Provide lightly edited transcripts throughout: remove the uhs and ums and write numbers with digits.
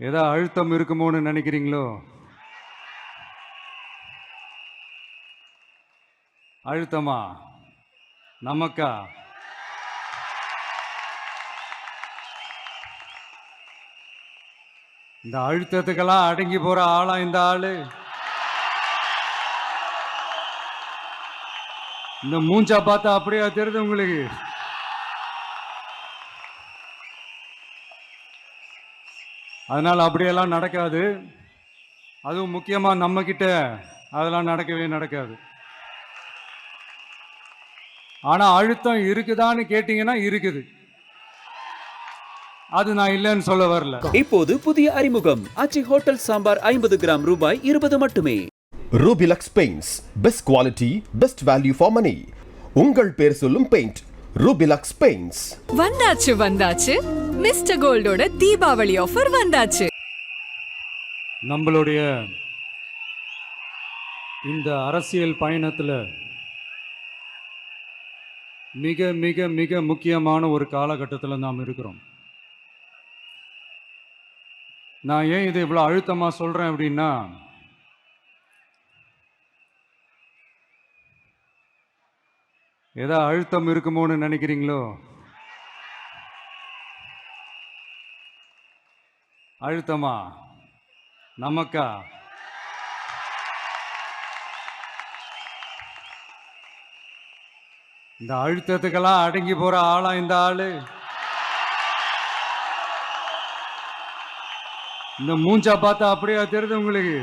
ஏதோ அழுத்தம் இருக்குமோன்னு நினைக்கிறீங்களோ? அழுத்தமா? நமக்கா? இந்த அழுத்தத்துக்கெல்லாம் அடங்கி போற ஆளா இந்த ஆளு? இந்த மூஞ்சா பார்த்தா அப்படியே தெரியுது உங்களுக்கு? அதனால அப்படியெல்லாம் நடக்காது. அதுவும் முக்கியமா நம்ம கிட்ட அதெல்லாம் நடக்கவே நடக்காது. ஆனா அழுத்தம் இருக்குதான்னு கேட்டீங்கன்னா இருக்குது. அது நான் இல்லைன்னு சொல்ல வரல. இப்போது புதிய அறிமுகம் ஆச்சி ஹோட்டல் சாம்பார் 50 கிராம் ரூபாய் 20 மட்டுமே. Rubilux paints, best quality, best value for money. உங்கள் பேர் சொல்லும் பெயிண்ட் ரூபிலக்ஸ் பெயிண்ட்ஸ். வந்தாச்சு மிஸ்டர் கோல்டோட தீபாவளி ஆஃபர் வந்தாச்சு. நம்மளுடைய இந்த அரசியல் பயணத்துல மிக மிக மிக முக்கியமான ஒரு காலகட்டத்தில் நாம் இருக்கிறோம். நான் ஏன் இது இவ்வளோ அழுத்தமாக சொல்கிறேன் அப்படின்னா, ஏதோ அழுத்தம் இருக்குமோன்னு நினைக்கிறீங்களோ? அழுத்தமா? நமக்கா? இந்த அழுத்தத்துக்கெல்லாம் அடங்கி போற ஆளா இந்த ஆளு? இந்த மூஞ்சா பார்த்தா அப்படியே தெரியுது உங்களுக்கு?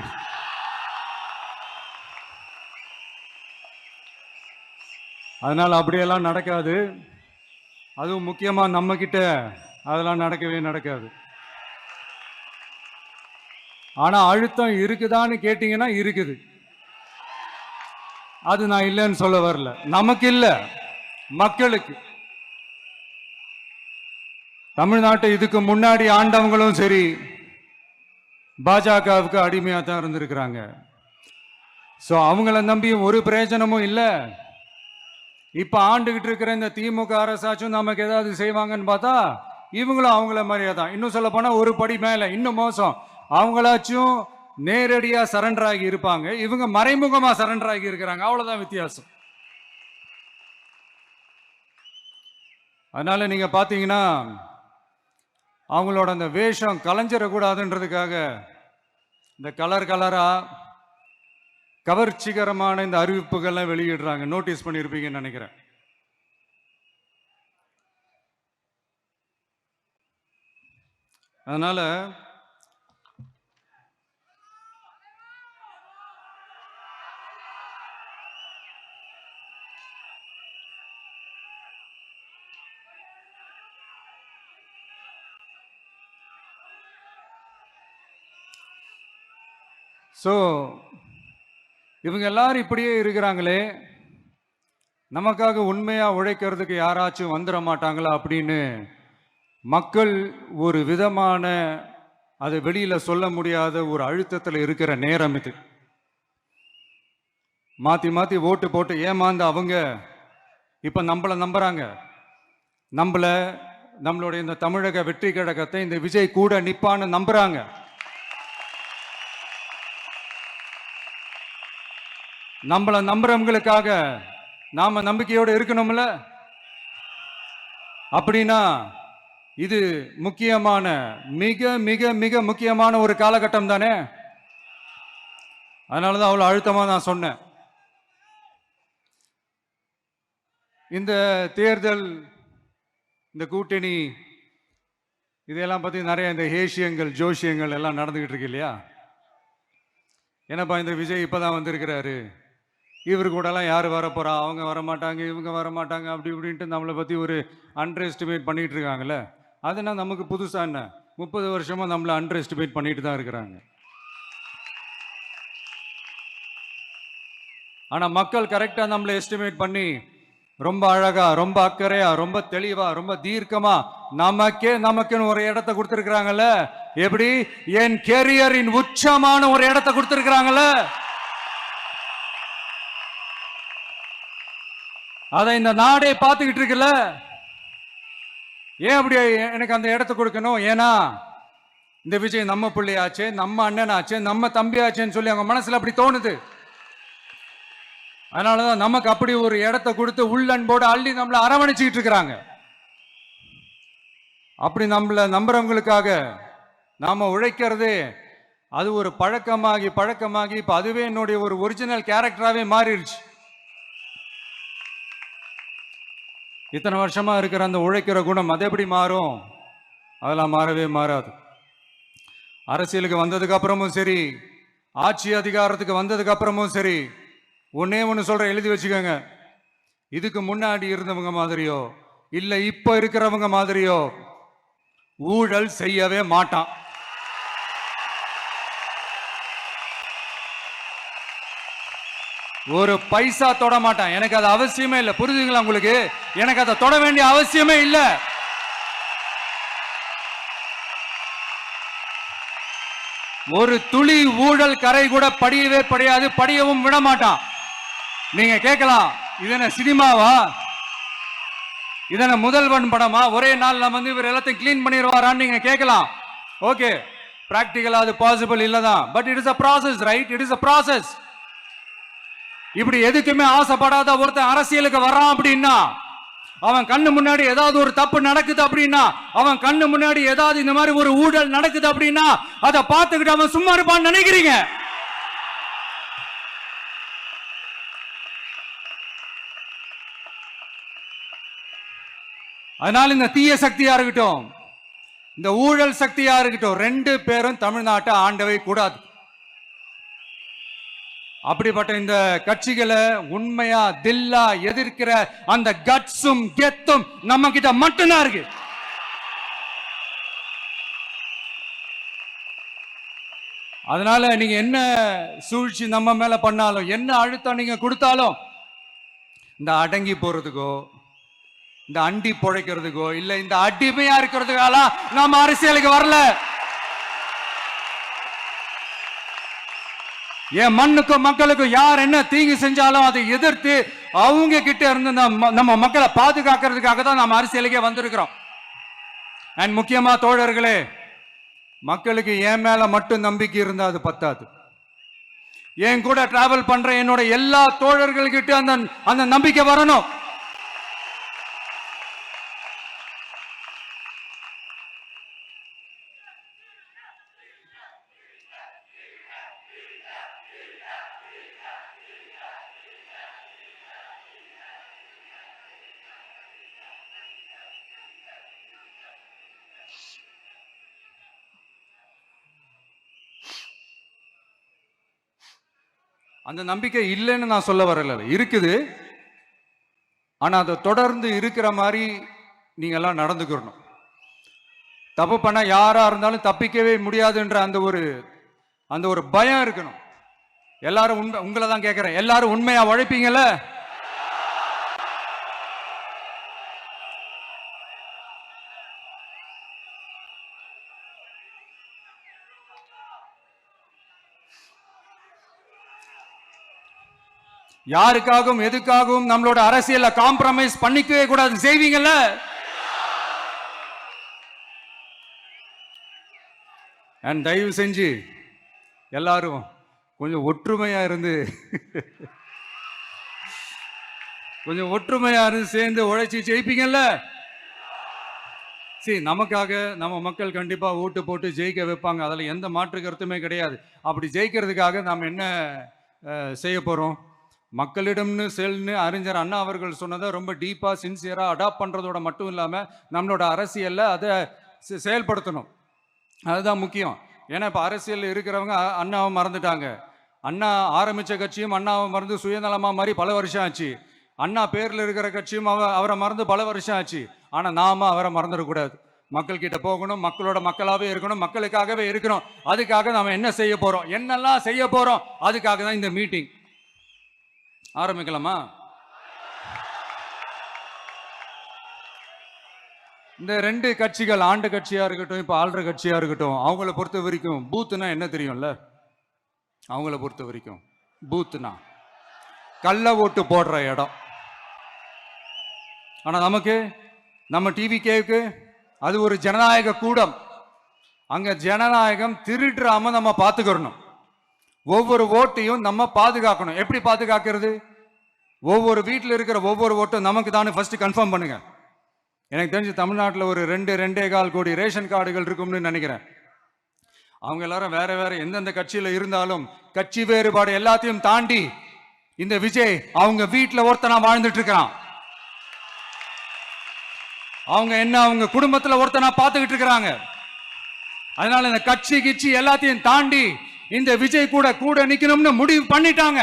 அதனால அப்படியெல்லாம் நடக்காது. அதுவும் முக்கியமா நம்ம கிட்ட அதெல்லாம் நடக்கவே நடக்காது. ஆனா அழுத்தம் இருக்குதான்னு கேட்டீங்கன்னா இருக்குது. அது நான் இல்லைன்னு சொல்ல வரல. நமக்கு இல்ல, மக்களுக்கு. தமிழ்நாட்டை இதுக்கு முன்னாடி ஆண்டவங்களும் சரி பாஜகவுக்கு அடிமையா தான் இருந்திருக்கிறாங்க. ஸோ அவங்கள நம்பியும் ஒரு பிரயோஜனமும் இல்லை. இப்ப ஆண்டுகிட்டு இருக்கிற இந்த திமுக அரசாச்சும் நமக்கு ஏதாவது செய்வாங்கன்னு பார்த்தா இவங்களும் அவங்கள மாதிரியே தான். இன்னும் சொல்ல போனா ஒரு படி மேல, இன்னும் மோசம். அவங்களாச்சும் நேரடியா சரண்டர் ஆகி இருப்பாங்க, இவங்க மறைமுகமா சரண்டர் ஆகி இருக்கிறாங்க. அவ்வளவுதான் வித்தியாசம். அதனால நீங்க பாத்தீங்கன்னா அவங்களோட அந்த வேஷம் கலைஞ்சிடக்கூடாதுன்றதுக்காக இந்த கலர் கலரா கவர்ச்சிகரமான இந்த அறிவிப்புகள்லாம் வெளியிடுறாங்க. நோட்டீஸ் பண்ணியிருப்பீங்கன்னு நினைக்கிறேன். அதனால ஸோ இவங்க எல்லாரும் இப்படியே இருக்கிறாங்களே, நமக்காக உண்மையா உழைக்கிறதுக்கு யாராச்சும் வந்துட மாட்டாங்களா அப்படின்னு மக்கள் ஒரு விதமான அதை வெளியில சொல்ல முடியாத ஒரு அழுத்தத்தில் இருக்கிற நேரம் இது. மாத்தி மாத்தி ஓட்டு போட்டு ஏமாந்து அவங்க இப்ப நம்மள நம்புறாங்க. நம்மளுடைய இந்த தமிழக வெற்றி கழகத்தை இந்த விஜய் கூட நிப்பான்னு நம்புறாங்க. நம்மள நம்புறவங்களுக்காக நாம நம்பிக்கையோடு இருக்கணும்ல. அப்படின்னா இது முக்கியமான, மிக மிக மிக முக்கியமான ஒரு காலகட்டம் தானே. அதனாலதான் அவ்வளவு அழுத்தமா நான் சொன்னேன். இந்த தேர்தல், இந்த கூட்டணி, இதெல்லாம் பத்தி நிறைய இந்த ஏசியங்கள் ஜோசியங்கள் எல்லாம் நடந்துகிட்டு இருக்கு இல்லையா? என்னப்பா இந்த விஜய் இப்பதான் வந்திருக்கிறாரு, இவர் கூடலாம் யார் வரப்போறா, அவங்க வரமாட்டாங்க, இவங்க வரமாட்டாங்க, அப்படி இப்படின்ட்டு நம்மளை பற்றி ஒரு அண்டர் எஸ்டிமேட் பண்ணிட்டு இருக்காங்கல்ல. அதுனா நமக்கு புதுசா என்ன? 30 வருஷமா நம்மளை அண்டர் எஸ்டிமேட் பண்ணிட்டு தான் இருக்கிறாங்க. ஆனால் மக்கள் கரெக்டாக நம்மளை எஸ்டிமேட் பண்ணி ரொம்ப அழகா, ரொம்ப அக்கறையா, ரொம்ப தெளிவா, ரொம்ப தீர்க்கமா நமக்குன்னு ஒரு இடத்த கொடுத்துருக்குறாங்கல்ல. எப்படி? என் கேரியரின் உச்சமான ஒரு இடத்த கொடுத்துருக்குறாங்கல்ல. அதை இந்த நாடே பார்த்துக்கிட்டு இருக்குல்ல. ஏன் அப்படி எனக்கு அந்த இடத்த கொடுக்கணும்? ஏன்னா இந்த விஜய் நம்ம பிள்ளையாச்சே, நம்ம அண்ணனாச்சே, நம்ம தம்பியாச்சேன்னு சொல்லி அவங்க மனசுல அப்படி தோணுது. அதனாலதான் நமக்கு அப்படி ஒரு இடத்த கொடுத்து உள்ளன்போடு அள்ளி நம்மளை அரவணைச்சிக்கிட்டு இருக்கிறாங்க. அப்படி நம்மள நம்புறவங்களுக்காக நாம உழைக்கிறதே அது ஒரு பழக்கமாகி இப்ப அதுவே என்னுடைய ஒரு ஒரிஜினல் கேரக்டராகவே மாறிடுச்சு. இத்தனை வருஷமா இருக்கிற அந்த உழைக்கிற குணம் அது எப்படி மாறும்? அதெல்லாம் மாறவே மாறாது. அரசியலுக்கு வந்ததுக்கு அப்புறமும் சரி, ஆட்சி அதிகாரத்துக்கு வந்ததுக்கு அப்புறமும் சரி, ஒன்னே ஒன்று சொல்ற, எழுதி வச்சுக்கோங்க. இதுக்கு முன்னாடி இருந்தவங்க மாதிரியோ இல்ல இப்ப இருக்கிறவங்க மாதிரியோ ஊழல் செய்யவே மாட்டான். ஒரு பைசா தொட மாட்டான். எனக்கு அது அவசியமே இல்லை. புரிஞ்சுங்களா உங்களுக்கு? எனக்கு அதை தொட வேண்டிய அவசியமே இல்லை. ஒரு துளி ஊழல் கரை கூட படியவே படியாது, படியவும் விட மாட்டான். நீங்க கேட்கலாம், இது என்ன சினிமாவா? இதன முதல்வன் படமா? ஒரே நாள் நம்ம இவர் எல்லாத்தையும் கிளீன் பண்ணிடுவாரான்னு நீங்க கேட்கலாம். ஓகே, பிராக்டிகலா அது பாசிபிள் இல்லதான். But it is a process, right? It is a process. இப்படி எதுக்குமே ஆசைப்படாத ஒருத்தன் அரசியலுக்கு வரான் அப்படின்னா, அவன் கண்ணு முன்னாடி ஏதாவது ஒரு தப்பு நடக்குது அப்படின்னா, அவன் கண்ணு முன்னாடி ஏதாவது இந்த மாதிரி ஒரு ஊழல் நடக்குது அப்படின்னா, அதை பார்த்துக்கிட்டு அவன் சும்மா இருப்பான்னு நினைக்கிறீங்க? அதனால இந்த தீய சக்தியா இருக்கட்டும், இந்த ஊழல் சக்தியா இருக்கட்டும், ரெண்டு பேரும் தமிழ்நாட்டை ஆண்டவே கூடாது. அப்படிப்பட்ட இந்த கட்சிகளை உண்மையா தில்லா எதிர்க்கிற அந்த கட்ஸும் கெத்தும் நம்ம கிட்ட மட்டும்தான் இருக்கு. அதனால நீங்க என்ன சூழ்ச்சி நம்ம மேல பண்ணாலும், என்ன அழுத்தம் நீங்க கொடுத்தாலும், இந்த அடங்கி போறதுக்கோ, இந்த அண்டி பொழைக்கிறதுக்கோ, இல்ல இந்த அடிமையா இருக்கிறதுக்கால நாம அரசியலுக்கு வரல. என் மண்ணுக்கும் மக்களுக்கும் யார் என்ன தீங்கு செஞ்சாலும் அதை எதிர்த்து அவங்க கிட்ட இருந்து நம்ம மக்களை பாதுகாக்கிறதுக்காக தான் நம்ம அரசியலுக்கே வந்திருக்கிறோம். அண்ட் முக்கியமா தோழர்களே, மக்களுக்கு என் மேல மட்டும் நம்பிக்கை இருந்தா அது பத்தாது. என் கூட டிராவல் பண்ற என்னோட எல்லா தோழர்கள்கிட்ட அந்த நம்பிக்கை வரணும். அந்த நம்பிக்கை இல்லைன்னு நான் சொல்ல வரல, இருக்குது. ஆனா அதை தொடர்ந்து இருக்கிற மாதிரி நீங்க எல்லாம் நடந்துக்கணும். தப்பு பண்ண யாரா இருந்தாலும் தப்பிக்கவே முடியாதுன்ற அந்த ஒரு பயம் இருக்கணும். எல்லாரும் உங்களை தான் கேட்கிறேன், எல்லாரும் உண்மையா உழைப்பீங்கல்ல? யாருக்காகவும் எதுக்காகவும் நம்மளோட அரசியல்ல காம்ப்ரமைஸ் பண்ணிக்கவே கூடாது. செய்வீங்கல்ல? தயவு செஞ்சு எல்லாரும் கொஞ்சம் ஒற்றுமையா இருந்து சேர்ந்து உழைச்சி ஜெயிப்பீங்கல்ல? சரி, நமக்காக நம்ம மக்கள் கண்டிப்பா ஓட்டு போட்டு ஜெயிக்க வைப்பாங்க, அதுல எந்த மாற்று கருத்துமே கிடையாது. அப்படி ஜெயிக்கிறதுக்காக நாம் என்ன செய்ய போறோம்? மக்களிடம்னு செல்னு அறிஞர் அண்ணா அவர்கள் சொன்னதை ரொம்ப டீப்பாக சின்சியராக அடாப்ட் பண்ணுறதோட மட்டும் இல்லாமல் நம்மளோட அரசியலில் அதை செயல்படுத்தணும். அதுதான் முக்கியம். ஏன்னா இப்போ அரசியலில் இருக்கிறவங்க அண்ணாவை மறந்துட்டாங்க. அண்ணா ஆரம்பித்த கட்சியும் அண்ணாவை மறந்து சுயநலமாக மாதிரி பல வருஷம் ஆச்சு. அண்ணா பேரில் இருக்கிற கட்சியும் அவரை மறந்து பல வருஷம் ஆச்சு. ஆனால் நாம அவரை மறந்துடக்கூடாது. மக்கள் கிட்ட போகணும், மக்களோட மக்களாகவே இருக்கணும், மக்களுக்காகவே இருக்கணும். அதுக்காக நாம் என்ன செய்ய போகிறோம், என்னெல்லாம் செய்ய போகிறோம், அதுக்காக தான் இந்த மீட்டிங். ஆரம்பிக்கலாமா? இந்த ரெண்டு கட்சிகள், ஆண்டு கட்சியா இருக்கட்டும், இப்ப ஆள்ற கட்சியா இருக்கட்டும், அவங்கள பொறுத்த வரைக்கும் பூத்துனா என்ன தெரியும்ல? அவங்கள பொறுத்த வரைக்கும் பூத்துனா கள்ள ஓட்டு போடுற இடம். ஆனா நமக்கு, நம்ம டிவிகேவுக்கு அது ஒரு ஜனநாயக கூடம். அங்க ஜனநாயகம் திருடுறாம நம்ம பார்த்துக்கிறணும். ஒவ்வொரு ஓட்டையும் நம்ம பாதுகாக்கணும். எப்படி பாதுகாக்கிறது? ஒவ்வொரு வீட்டில் இருக்கிற ஒவ்வொரு ஓட்டும் நமக்கு தானே ஃபர்ஸ்ட் கன்ஃபார்ம் பண்ணுங்க. எனக்கு தெரிஞ்சு தமிழ்நாட்டில் ஒரு 2.25 கோடி ரேஷன் கார்டுகள் இருக்கும்னு நினைக்கிறேன். அவங்க எல்லாரும் வேற வேற எந்தெந்த கட்சியில இருந்தாலும் கட்சி வேறுபாடு எல்லாத்தையும் தாண்டி இந்த விஜய் அவங்க வீட்டில் ஒருத்தனா வாழ்ந்துட்டு இருக்கிறான். அவங்க குடும்பத்துல ஒருத்தனா பார்த்துக்கிட்டு இருக்கிறாங்க. அதனால இந்த கட்சி கிச்சி எல்லாத்தையும் தாண்டி இந்த விஜய் கூட கூட நிக்கணும்னு முடிவு பண்ணிட்டாங்க.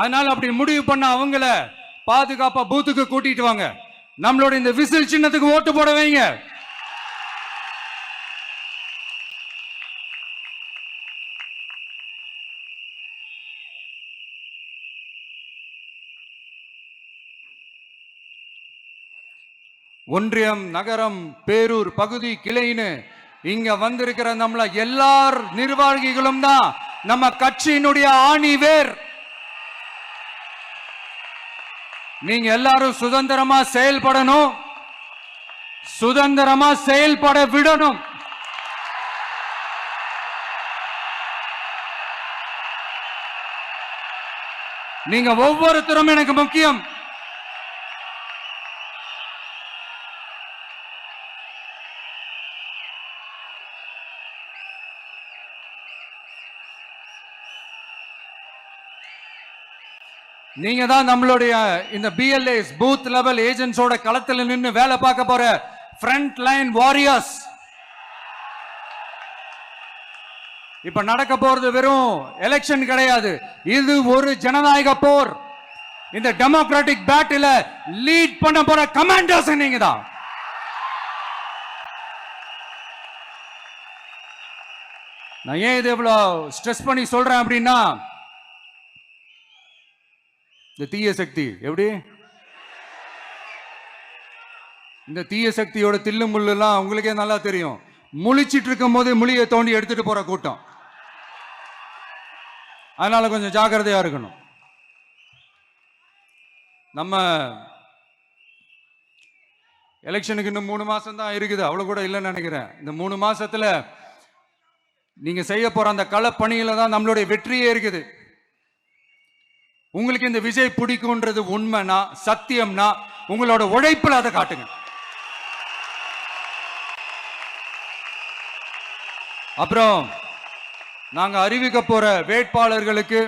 அதனால அப்படி முடிவு பண்ண அவங்கள பாதுகாப்பா பூத்துக்கு கூட்டிட்டு வாங்க. நம்மளோட இந்த விசில் சின்னத்துக்கு ஓட்டு போட வைங்க. ஒன்றியம், நகரம், பேரூர் பகுதி கிளைன்னு இங்க வந்திருக்கிற நம்மள எல்லார் நிர்வாகிகளும் தான் நம்ம கட்சியினுடைய ஆணி வேர். நீங்க எல்லாரும் சுதந்திரமா செயல்படணும், சுதந்திரமா செயல்பட விடணும். நீங்க ஒவ்வொருத்தரும் எனக்கு முக்கியம். நீங்க தான் நம்மளுடைய இந்த பிஎல்ஏஸ் பூத் லெவல் ஏஜென்ட்ஸோட களத்துல நின்று வேலை பார்க்க போற ஃப்ரண்ட் லைன் வாரியர்ஸ். இப்ப நடக்க போறது வெறும் எலெக்ஷன் கிடையாது, இது ஒரு ஜனநாயக போர். இந்த டெமோக்ராட்டிக் பேட்டில லீட் பண்ண போற கமாண்டர்ஸ் நீங்க தான். நான் ஏன் இது இவ்வளவு ஸ்ட்ரெஸ் பண்ணி சொல்றேன் அப்படின்னா, இந்த தீய சக்தி எப்படி இந்த தீய சக்தியோட தில்லு முள்ளு எல்லாம் உங்களுக்கே நல்லா தெரியும். முழிச்சிட்டு இருக்கும் போது முழியை தோண்டி எடுத்துட்டு போற கூட்டம். அதனால கொஞ்சம் ஜாக்கிரதையா இருக்கணும். நம்ம எலெக்ஷனுக்கு இன்னும் 3 மாசம் தான் இருக்குது, அவ்வளவு கூட இல்லைன்னு நினைக்கிறேன். இந்த 3 மாசத்துல நீங்க செய்ய போற அந்த களப்பணியில தான் நம்மளுடைய வெற்றியே இருக்குது. உங்களுக்கு இந்த விஜய் பிடிக்கும்ன்றது உண்மைனா, சத்தியம்னா உங்களோட உழைப்புல அதை காட்டுங்க. அப்புறம் நாங்க அறிவிக்க போற வேட்பாளர்களுக்கு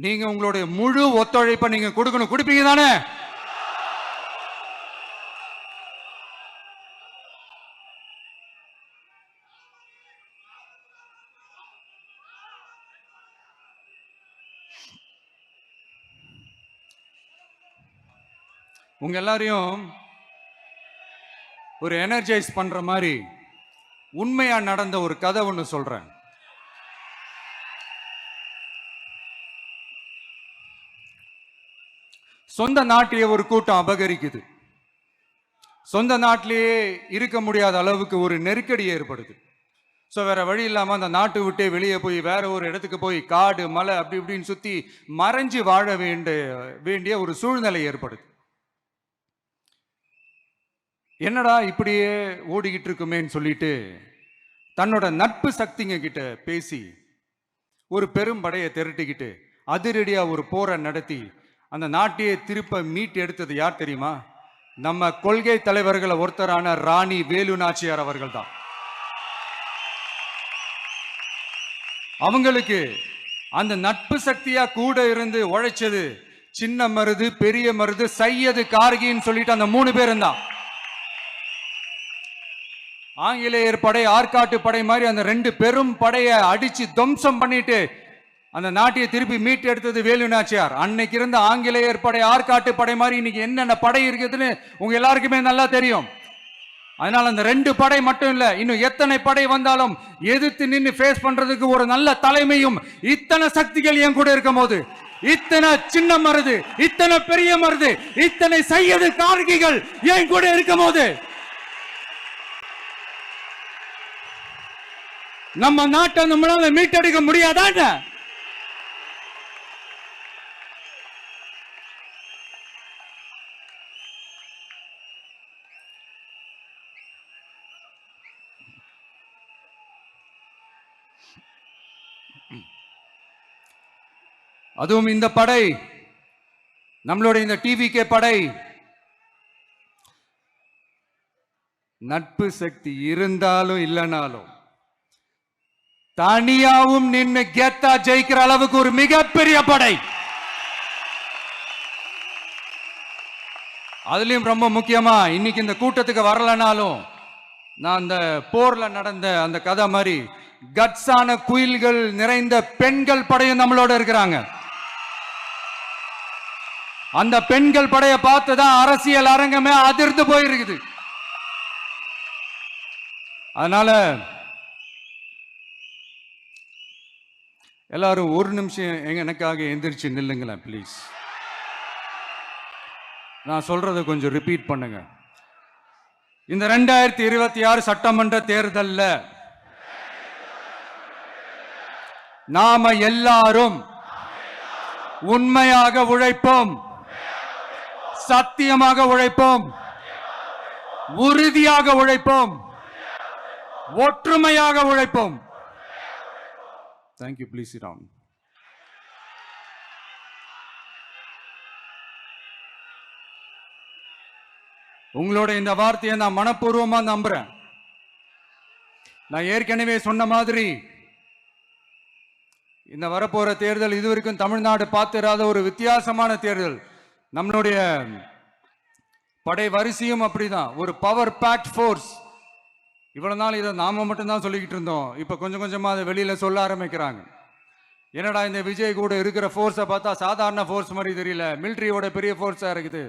நீங்க உங்களுடைய முழு ஒத்துழைப்பை நீங்க கொடுக்கணும். கொடுப்பீங்க தானே? உங்க எல்லாரையும் ஒரு எனர்ஜைஸ் பண்ற மாதிரி உண்மையா நடந்த ஒரு கதை ஒண்ணு சொல்றேன். சொந்த நாட்டிலேயே ஒரு கூட்டம் அபகரிக்குது. சொந்த நாட்டிலேயே இருக்க முடியாத அளவுக்கு ஒரு நெருக்கடி ஏற்படுது. ஸோ வேற வழி இல்லாம அந்த நாட்டை விட்டே வெளியே போய் வேற ஒரு இடத்துக்கு போய் காடு மலை அப்படி இப்படின்னு சுத்தி மறைஞ்சு வாழ வேண்டிய ஒரு சூழ்நிலை ஏற்படுது. என்னடா இப்படியே ஓடிக்கிட்டு இருக்குமேன்னு சொல்லிட்டு தன்னோட நட்பு சக்திங்க கிட்ட பேசி ஒரு பெரும் படையை திரட்டிக்கிட்டு அதிரடியா ஒரு போரை நடத்தி அந்த நாட்டையே திருப்ப மீட்டு எடுத்தது யார் தெரியுமா? நம்ம கொள்கை தலைவர்களை ஒருத்தரான ராணி வேலு நாச்சியார் அவர்கள் தான். அவங்களுக்கு அந்த நட்பு சக்தியா கூட இருந்து உழைச்சது சின்ன மருது, பெரிய மருது, சையது கார்கின்னு சொல்லிட்டு அந்த 3 பேரும் தான். ஆங்கிலேயர் படை, ஆற்காட்டு படை மாதிரி அந்த 2 பெரும் படையை அடிச்சு துவம்சம் பண்ணிட்டு அந்த நாட்டையை திருப்பி மீட்டு எடுத்தது வேலு நாச்சியார். அன்னைக்கு இருந்த ஆங்கிலேயர் படை, ஆற்காட்டு படை மாதிரி இன்னைக்கு என்னென்ன படை இருக்குதுன்னு உங்க எல்லாருக்குமே நல்லா தெரியும். அதனால அந்த 2 படை மட்டும் இல்ல, இன்னும் எத்தனை படை வந்தாலும் எதிர்த்து நின்று ஃபேஸ் பண்றதுக்கு ஒரு நல்ல தலைமையும் இத்தனை சக்திகள் என் கூட இருக்கும் போது, இத்தனை சின்ன மருது, இத்தனை பெரிய மருது, இத்தனை சையது கார்கிகள் என் கூட இருக்கும் போது நம்ம நாட்டை நம்மளால மீட்டெடுக்க முடியாதான? அதுவும் இந்த படை, நம்மளுடைய இந்த டிவிகே படை நட்பு சக்தி இருந்தாலும் இல்லைனாலும் தனியாவும் நின்று கெத்தா ஜெயிக்கிற அளவுக்கு ஒரு மிகப்பெரிய படை. அதுலயும் ரொம்ப முக்கியமா இன்னைக்கு இந்த கூட்டத்துக்கு வரலனாலும் நான் அந்த போர்ல நடந்த அந்த கதை மாதிரி கட்ஸான குயில்கள் நிறைந்த பெண்கள் படையும் நம்மளோட இருக்கிறாங்க. அந்த பெண்கள் படையை பார்த்துதான் அரசியல் அரங்கமே அதிர்ந்து போயிருக்குது. அதனால எல்லாரும் ஒரு நிமிஷம் எனக்காக எந்திரிச்சு நில்லுங்களேன் ப்ளீஸ். நான் சொல்றதை கொஞ்சம் ரிப்பீட் பண்ணுங்க. இந்த 2026 சட்டமன்ற தேர்தல்ல நாம எல்லாரும் உண்மையாக உழைப்போம், சத்தியமாக உழைப்போம், உறுதியாக உழைப்போம், ஒற்றுமையாக உழைப்போம். தேங்க்யூ. Please sit down. உங்களோட இந்த வார்த்தையை நான் மனப்பூர்வமா நம்புறேன். நான் ஏற்கனவே சொன்ன மாதிரி இந்த வரப்போற தேர்தல் இதுவரைக்கும் தமிழ்நாடு பார்த்திராத ஒரு வித்தியாசமான தேர்தல். நம்மளுடைய படை வரிசையும் அப்படிதான், ஒரு பவர் பேக்ட் ஃபோர்ஸ். இவ்வளவு நாள் இதை நாம மட்டும்தான் சொல்லிக்கிட்டு இருந்தோம். இப்ப கொஞ்சம் கொஞ்சமா அதை வெளியில சொல்ல ஆரம்பிக்கிறாங்க. என்னடா இந்த விஜய் கூட இருக்கிற ஃபோர்ஸை பார்த்தா சாதாரண ஃபோர்ஸ் மாதிரி தெரியல, மிலிட்ரியோட பெரிய ஃபோர்ஸா இருக்குது,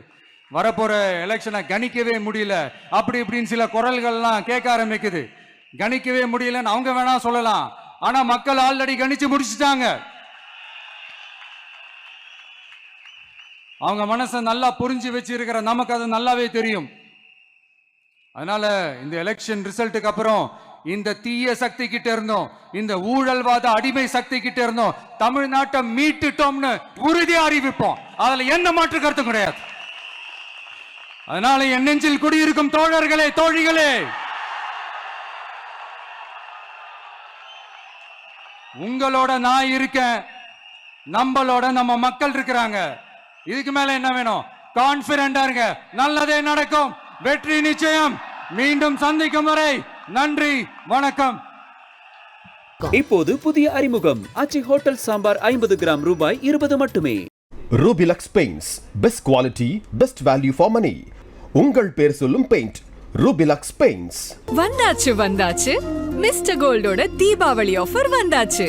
வரப்போற எலெக்ஷனை கணிக்கவே முடியல, அப்படி இப்படின்னு சில குரல்கள்லாம் கேட்க ஆரம்பிக்குது. கணிக்கவே முடியலன்னு அவங்க வேணா சொல்லலாம், ஆனா மக்கள் ஆல்ரெடி கணிச்சு முடிச்சுட்டாங்க. அவங்க மனசை நல்லா புரிஞ்சு வச்சிருக்கிற நமக்கு அது நல்லாவே தெரியும். அதனால இந்த எலெக்ஷன் ரிசல்ட்டுக்கு அப்புறம் இந்த தீய சக்தி கிட்ட இருந்தோம், இந்த ஊழல்வாத அடிமை சக்தி கிட்ட இருந்தோம் தமிழ்நாட்டை மீட்டுட்டோம்னு உறுதியா அறிவிப்போம். அதுல என்ன மாற்று கருத்து கிடையாது. அதனால என் நெஞ்சில் குடியிருக்கும் தோழர்களே, தோழிகளே, உங்களோட நான் இருக்கேன், நம்மளோட நம்ம மக்கள் இருக்கிறாங்க. இதுக்கு மேல என்ன வேணும்? கான்பிடண்டா இருங்க, நல்லதே நடக்கும், வெற்றி நிச்சயம். மீண்டும் சந்திக்கும் வரை நன்றி, வணக்கம். இப்போது புதிய அறிமுகம் ஆச்சி ஹோட்டல் சாம்பார் 50 கிராம் ரூபாய் 20 மட்டுமே. Rubilux Paints, best quality, best value for money. உங்கள் பேர் சொல்லும் பெயிண்ட் Rubilux Paints. வந்தாச்சு வந்தாச்சு, மிஸ்டர் கோல்டோட தீபாவளி ஆஃபர் வந்தாச்சு.